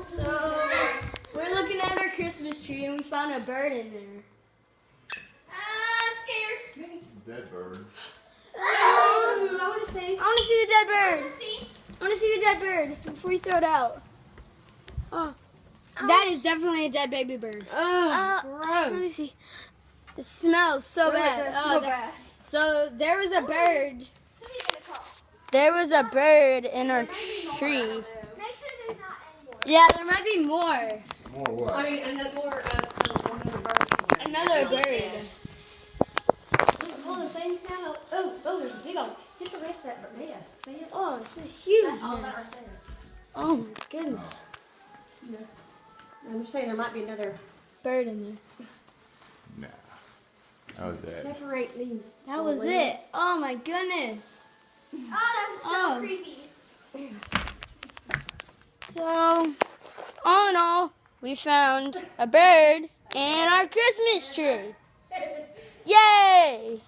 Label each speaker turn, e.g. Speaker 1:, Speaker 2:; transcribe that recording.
Speaker 1: So, we're looking at our Christmas tree and we found a bird in there.
Speaker 2: I'm scared.
Speaker 3: Dead bird.
Speaker 2: I want to see.
Speaker 1: I want to see the dead bird.
Speaker 2: See?
Speaker 1: I want to see the dead bird before you throw it out. Oh, that is definitely a dead baby bird. Let me see. It smells so bad.
Speaker 2: bad.
Speaker 1: So there was a bird.
Speaker 2: Who are you gonna call?
Speaker 1: There was a bird in our tree.
Speaker 2: Make sure there's not any more.
Speaker 1: Yeah, there might be more.
Speaker 3: More what?
Speaker 4: I mean, another bird.
Speaker 1: Another bird.
Speaker 4: Pull the things down. Oh, there's a big old. Get the rest of that nest. See it?
Speaker 1: Oh, it's a huge
Speaker 4: All that
Speaker 1: nest.
Speaker 4: right there.
Speaker 1: Oh my goodness.
Speaker 4: I'm just saying there might be another.
Speaker 1: Bird in there.
Speaker 3: Nah. How was that?
Speaker 4: Separate these.
Speaker 1: That was it. Oh my goodness.
Speaker 2: Oh, that was so creepy.
Speaker 1: So, all in all, we found a bird and our Christmas tree. Yay!